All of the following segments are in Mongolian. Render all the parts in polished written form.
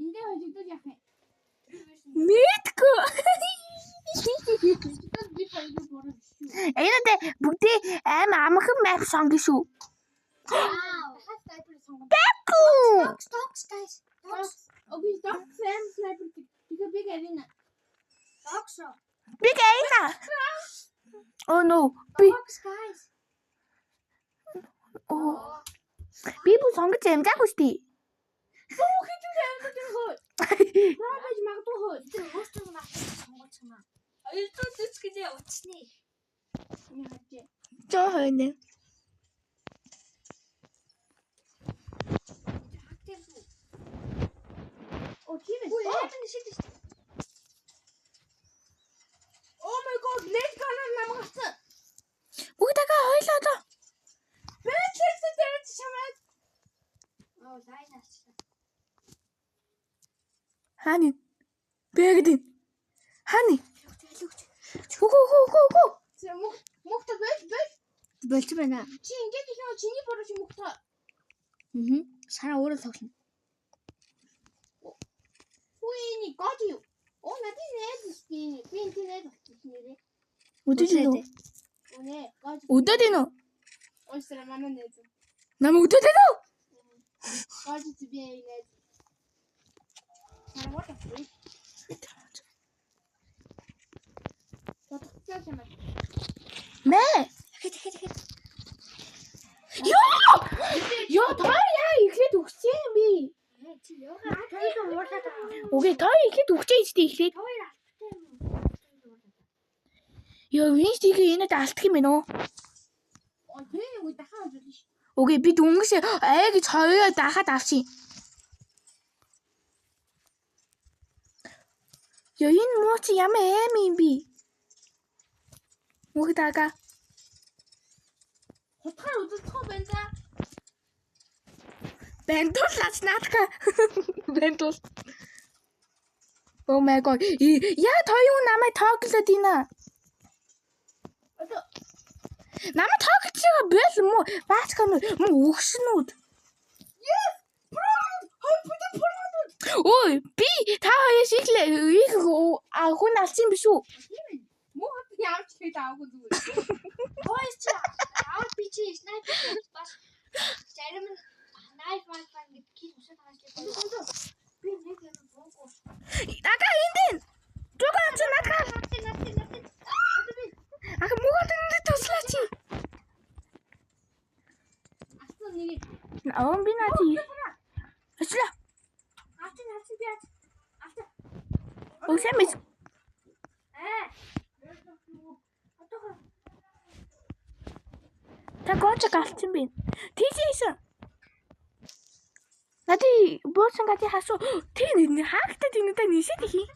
Эндээ хожигдож яах юм? Мэдгүй. Би хоёрыг бороо шүү. Эйнэ бүгдээ амархан map сонгоно шүү. Хас снайпер сонгоо. Бэку. Dogs, guys. Окей, док снайпер. Тэгээ биг арина. Dogs. Big Aina. Oh no. Dogs, guys. Oh. Би бүр сонгож амжаагүй шүү дээ. Боо хичүү амттай хөө. Правэж магадгүй хөө. Тэр өөртөө сонгож байна. Хоёрдоо дэцгээ утасны. Яач. Жоо хойно. Окей. Яагаад шийдэж шүү. Oh my god, блэк ганаа намгацсан. Бүгдээ хойлоо доо. Бэчээс дээрч чамаа. Oh, лайнаас. Хааны. Бэгдэн. Хааны. Хөө. Мөхтө бэж. Болж байна. Чи ингэж их нөө чиний бороо чи мөхтө. Сараа өөрөө тоглоно. Хуйни гожи. Оо надад нээдсгий. Би энэ нээдсгий. Өдөж үү? Үнэ гожи. Өдөд энэ үү? Ойсра манай нээз. Нам өдөд энэ үү? Гожи би нээз. Сараа what? Татчихсан юм. Мэ. Ёо тоо яа ихлэд өгсөн юм би. Чи яагаад уурлаад байгаа. Окей тоо ихлэд өгчээ ихтэй ихлэд. Хоёр алттай юм. Ёо винч тийг энэд алдах юм байна уу? Окей, уу дахиад үзүүлж. Окей би дүнгээс аа гэж хоёроо дахаад авчих. Ёо энэ муу чи ямар аим юм би? Мөгдага. Хутгаар үзэлцэх байна за. Бентулаач наадах. Бентул. Oh my god. Яа тоо юу намайг тоглоод ийна. Одоо Намайг тоглож байгаа байл мó баачхан мó өгшнүүд. yes. Ой би та хоёроо шиглээ их хүн алсан биш үү? Муу явж хэд аваагүй зүгээр. Ой чи аа би чи снайпер бас зарим нь снайпер гэдгийг усаад байгаа шүү дээ. Би нэг юм боогүй. Надаа эндэн. Жугаан чи надаа. Ах муугаад энэ туслаач. Астон нэг. Аа би наати. Ачлаа. Алтын би авта. Өсэмэс. Та гооч галцсан бэ? Тийшээсэн. Нади буусан гати хасуу. Тийм хаагдаад энэ удаа нисээд ихий.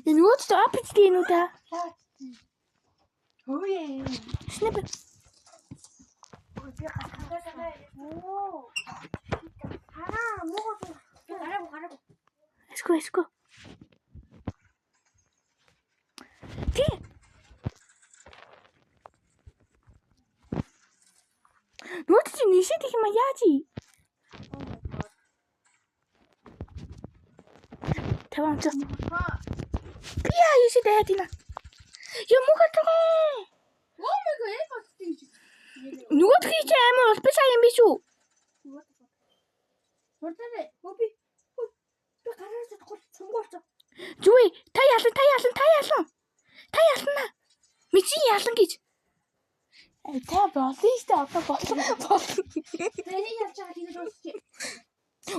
Энэ үуч опич тийм үү та? Ой. Снэпер. Оо. Муугаад гараа. Эско. Тийм. Нууц чи нисээд их юм яаж ий? Таван ч. Би яа ишээ дээд ина. Юм уу гэх юм. Oh my god, энэ баттай чи. Нүгт чи амар улбас юм биш үү? Хурдаа хөөби. Би гараас тохол цомгоолч. Зүе, та ялан. Та ялна. Мичи ялан гэж. Та болист одоо болсон. Тэний явж байгаа тийм дуусчих.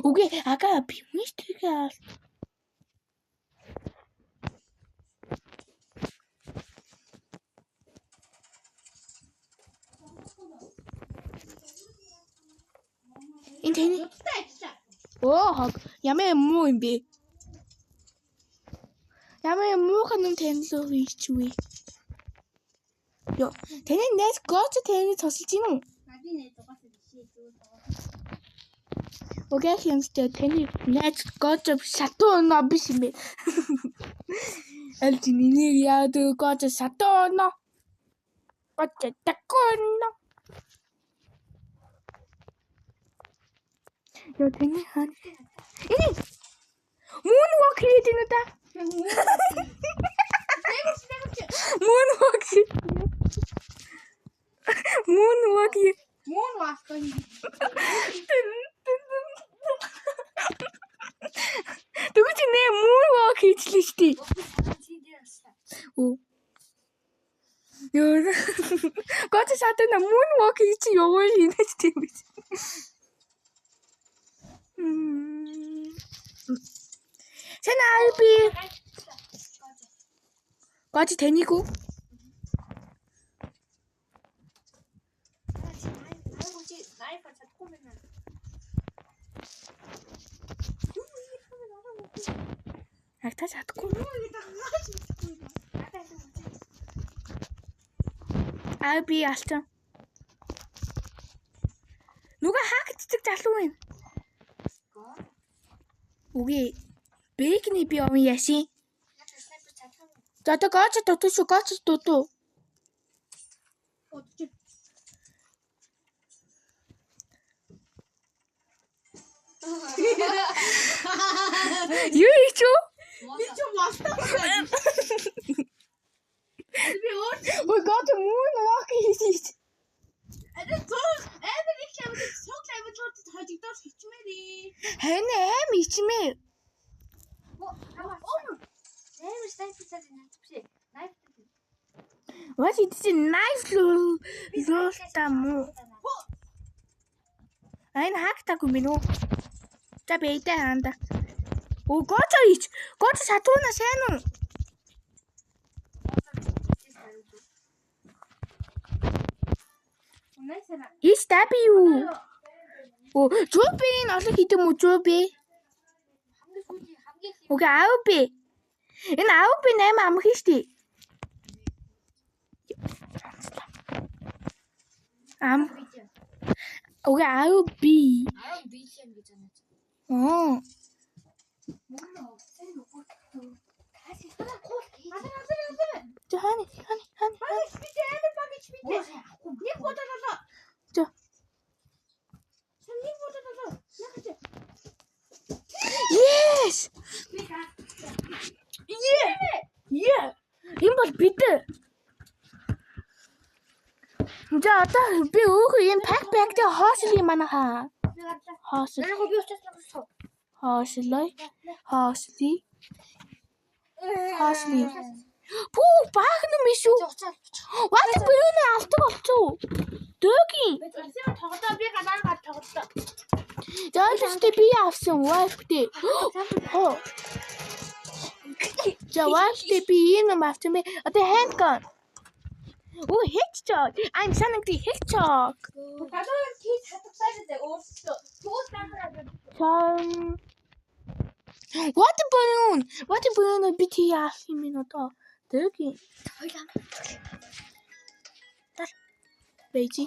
Үгүй ага би мистикаа. Энэ тэний оо хог ямар муу юм бэ? Ямар муухан юм танилуу хийчихвээ. Ёо, тэний нэс гоч тэний тусалж гин үү? Надын нэ дугаас бишээ зүгээр дугаас. Окей хэмстэй тэний нэс гоч шатууно биш юм бэ? Аль чиний яад гоч шатууно. Гоч такуно. Яа тэний хаана? Энэ moonwalk хийдэг юм да. Moonwalk. Moonwalk. Moon walk гэнэ. Тэгвэл нэ moonwalk хийчихлээ шүү дээ. Тийм дээр алслаа. Оо. Яа. Гот шатна moonwalk хийж яваа шинэж тийм биз. Сэн алби. Гот таныг уу? Агтаж чадахгүй. Би алтан. Нүгэ хаагцдаг залуу юм. Үгүй. Бэкний би овын яшин. За одоо гоч дутуу шүү, гоч дутуу. Юу их чуу? Би ч мастаа. Би Ой гот moonwalk хийж. Эвэрик шавд цогцоо аваад хожигдоод хичмээрээ. Хань аим ичмээ. What is this knife луултаму? Айн хактаагүй минь үү? За бэйдэ хаанда. Оо гоцоо ич. Гоцоо сатууна сайн уу? Ич таби юу? Оо зүүбийн олон хийдэм үү зүүбээ? Окей аав би. Энэ аав би 8 амх штий. Ам. Окей аав би. Оо. Жоханы. Yes. Yeah. Энэ бол бид. За одоо би өөхөө энэ пак дээр хоослын манайхаа. Хоослоо. Пүү баахны мишүү. What бүүнэ алдаг болцоо. Дөгийн. Тоглоо би гадаар гад тоглоо. Заалчтай би авсан wife-тэй. Хоо. За wife-тэй би энэ авсан бэ. Одоо handgun. Оо hedgehog. I'm sending the hedgehog. Гадаар тийч хатагсаа дээ өөрсдөө. Төгөөс таахаа. What balloon би тий яах юм бэ одоо? Дөгийн. Бэйжи.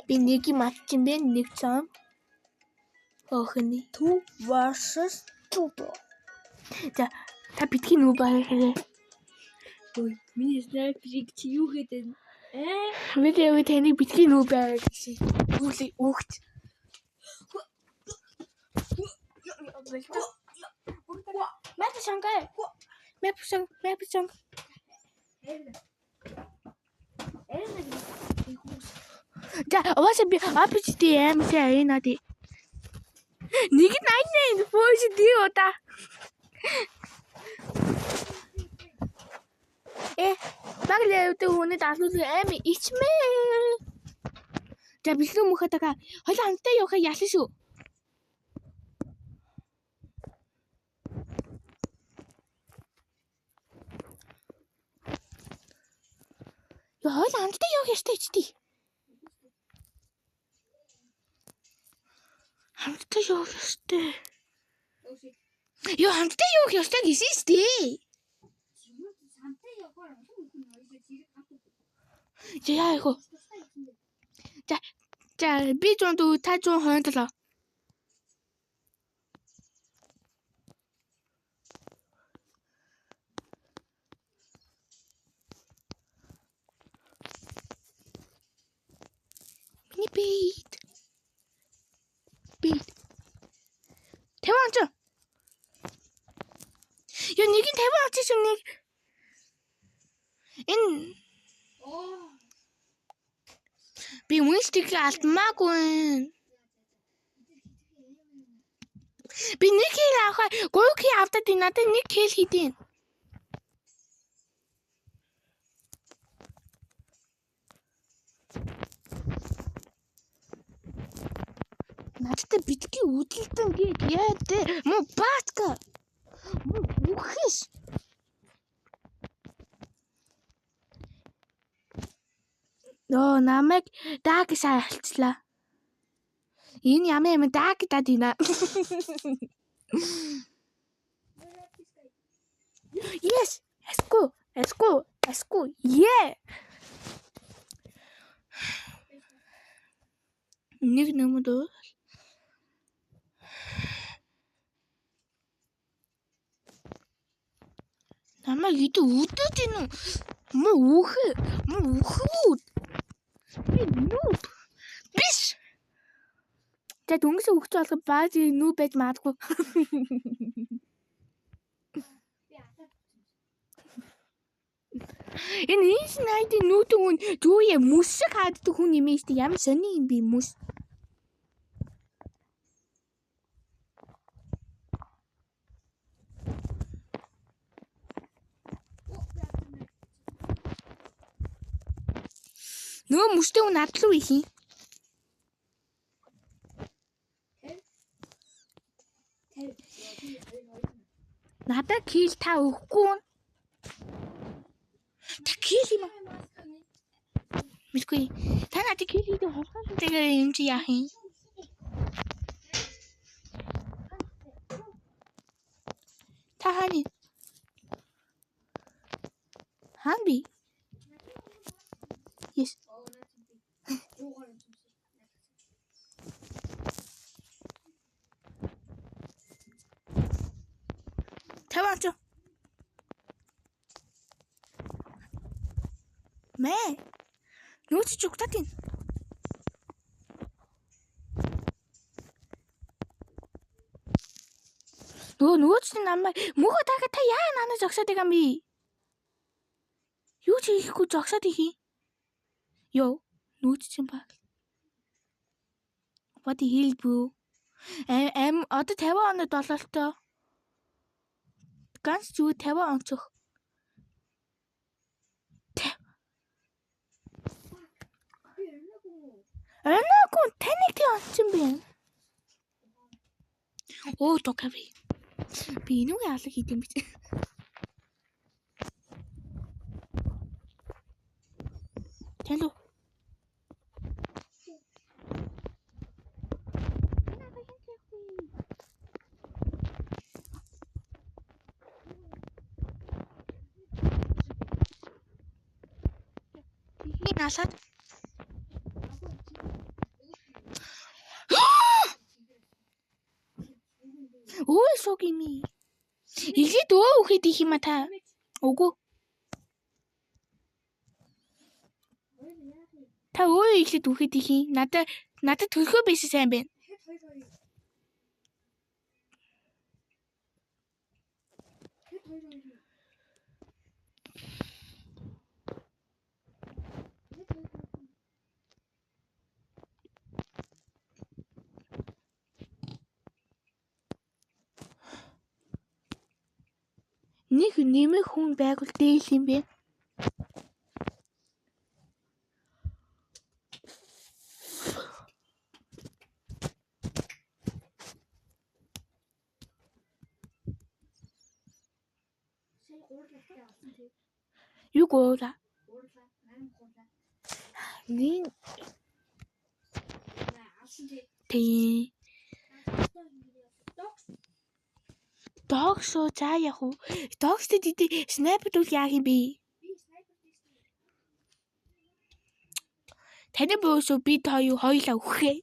Би нэг юм авчин бэ нэг цам. Охны. За та битгий нүг байхаа. Ой, миний снайперийг чи юу гэдэг вэ? Видео таны битгий нүг байгаад гэсэн. Үгүй үхт. Мэпшанг. За аваа би апичтэй амсаа энади. Нэг найны фош ди ота. Баглээ үүний даалгавар аим ичмээ. За бэлэн мөхөтэйгээ хойлоо хамтдаа явахаа ялсан шүү. Хойлоо хамтдаа явах ёстой ч тий. Хамтдаа явах ёстой. Ёо хамтдаа явах ёстой гэсэн шүү дээ. Яа яах вэ? За би 100 та 100 хойнолоо. нэг энэ би мөнстрийг алдмаагүй. Би нэг хэл авах 3 хэл авдаг тийм надад нэг хэл хийдин. Надад битгий үдэлтэн гээд яа дэ мо батка. Мо бүхэс. Нөө намайг даагсаа алцлаа. Энэ ямар юм даагтаад ийна. Yes, let's go. Yeah. Нэг нэмэд үү? Намайг идэ үдээд ийн үү? Мо үхүүд. Би нүүб. Биш. Тэ дүнгийн хөвч болгоо бааз нүүб байж маадгүй. Энэ найди нүүдэн хүн зүүе мөсөг хааддаг хүн юм ээ шүү дээ. Ямар сони юм би мөс. Нөө мөстэй хүн адлуу их юм. Надад кил та өгөхгүй. Та кил юм. Мэдгүй. Та надад кил хийдэг холгоос тэгээ юм чи яах юм? Та хани. Ханби. Yes. Таваач. Мэ. Нууц чугтатын. Нууц намайг мөхө та яа надад зогсоод байгаа юм би? Юу ч хийхгүй зогсоод ихий. Йоо, нүүц юм ба. What the hell bro? Одоо 50 оноо долоолтой. Ганц зүг 50 онцох. Энэгүй таныг тий онцсон бэ? Оо токави. Би нүг яалаг хийдэм бэ? Тэло. Насад. Ой согими. Ихэд өөхөд их юм та. Үгүй. Та өө ихэд үхэд их юм. Надад төлхөө байсан сайн байна. Нэг нэмэх хүн байгуул дээл юм бэ? Юу гоола? Нин тий Догсоо за яг уу. Догстэй дий снайперд үл яах юм бэ? Таны боосоо би хоёулаа өгөхээ.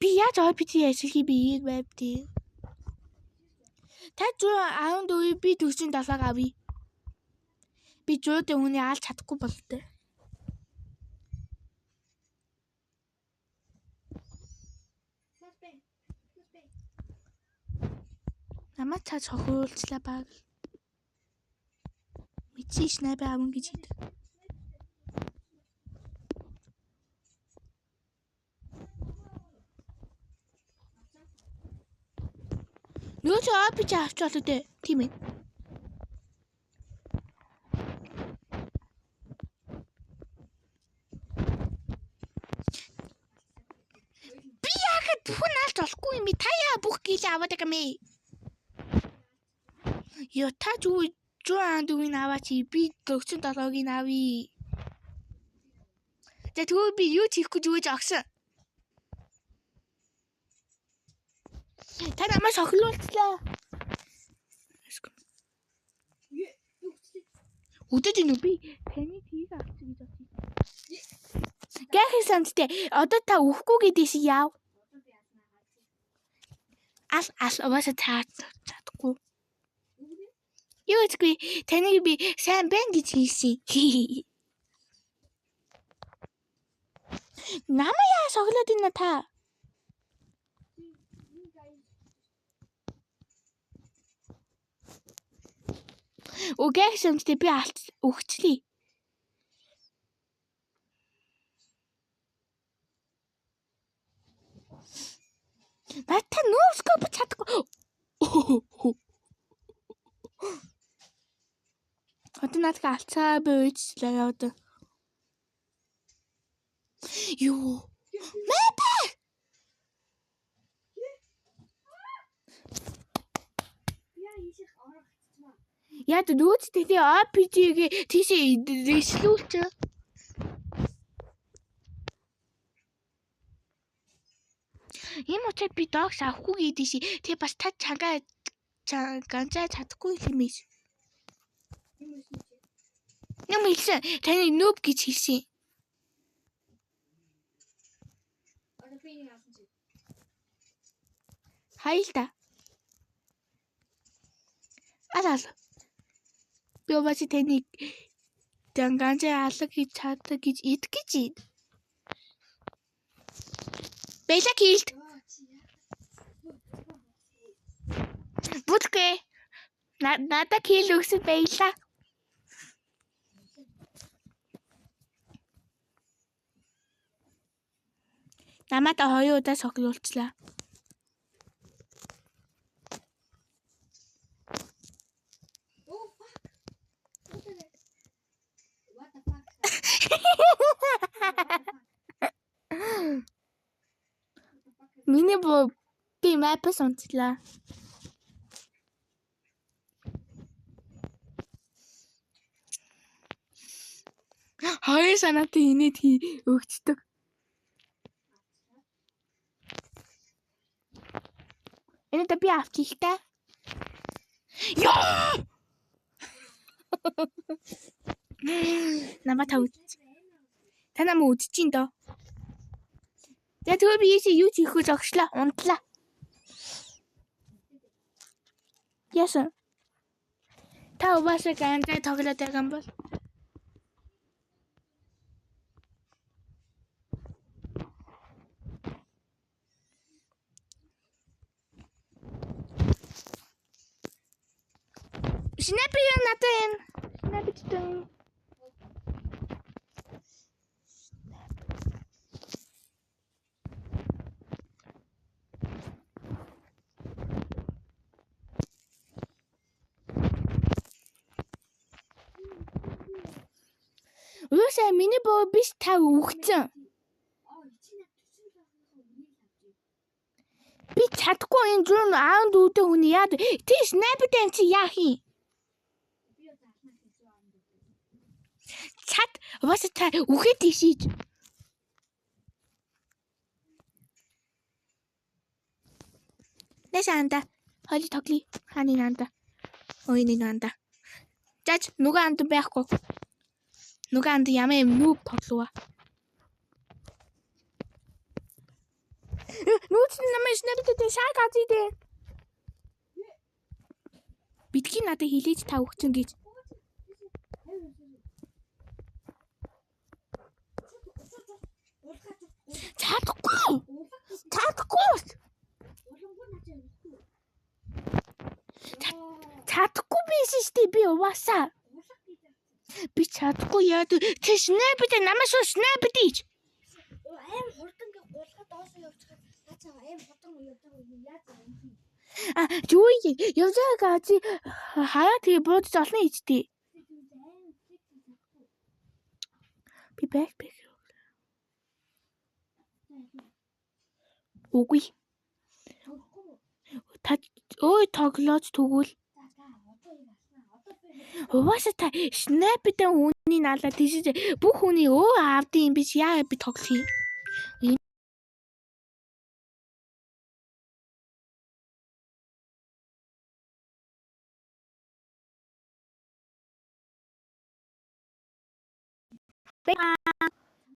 Би яаж RPG ашиглахыг би вебтэй. Та 114 би 47 авъя. Би 100 хүний алж чадахгүй болтой. Намайг цааш хохируулчлаа баг. Мэдсэн снайпер аван гэж хэлдэг. Нөө чи RPG авч болоо дээ. Тийм ээ. Би яагаад бүхэн алж болохгүй юм бэ? Та яа бүх гэлээ аваад байгаа мэ? Ёо та зүг анд үгийн аваач. Би 47-гийн авъя. За тэгвэл би юу хийхгүй зүгэж огсон. Та намайг сохилуулчлаа. Үдэж ийн үү би таны тийг авчих гэж бодсон. Гэхий сандтэй одоо та өгөхгүй гэдээс яав. Ал угаасаа чадахгүй. Юу гэхгүй таныг би сайн байна гэж хэлсэн. Намайг сохилоод ийн та. Окей сандтэй би өгчлээ. Та нөөскоп чадахгүй. Одоо надад алцаа бийцлээ яваад. Юу? Мэпэ! Яа дүүцтэй тий RPG-гээ тийш дэвшлүүлч. Ийм учраас би догс авахгүй гэдэг ши. Тэг бас та ганцаа чадахгүй юм биш. Юм хэлсэн. Таны нөөб гэж хэлсэн. Хайлта. Алал. Би бас таны ганцаа алга гэж чаддаг гэж итгэж. Бэла килд. Будке. Надад кил өгсөн баялаа. Намайг хоёр удаа сохилуулчлаа. Миний би мэпэс онцлаа. Хоёр санаатай инээд өгчдөг. Энэ би авчих та. Яа! Намайг тавь. Та намайг үдчихин доо. За тэгвэл би юу хийх вэ зогслоо. Унтлаа. Яасан. Та угаасаа ганцаа тоглоод байгаа юм бол. Снайпер natin. Sniper dito. Үгүй миний боо биш та үхсэн. Би чадахгүй энэ зүүн аанд үүдээ хүний яад. Тий снайпер тань чи яах юм? Чат бас та үхээд тийшээж. Нэшанда холи тоглий. Ханы нанда. Ойны нанда. Жаж нүгэн анд байхгүй. Нүгэн анд ямаа юм нүүб тоглоо. Нүүц намайг снайпертэй шаг газидэ. Битгий надад хилээж та өгчөн гэж. Чадахгүй. би угаасаа. Би чадахгүй яа. Чи снайпер намаас снайпер дийч. Аим хурдан гэ гулгаа доосоо явчихад нацаа аим хурдан явдаг юм яаж юм. Юу явжааг ази хаяа тэгээ буудаж олно ийчтэй. Би backpack. Үгүй. Ой тоглож тэгвэл. Угаасаа та снайпертэй хүний наалаа тийш бүх хүний аавдсан юм биш яа би тоглоё.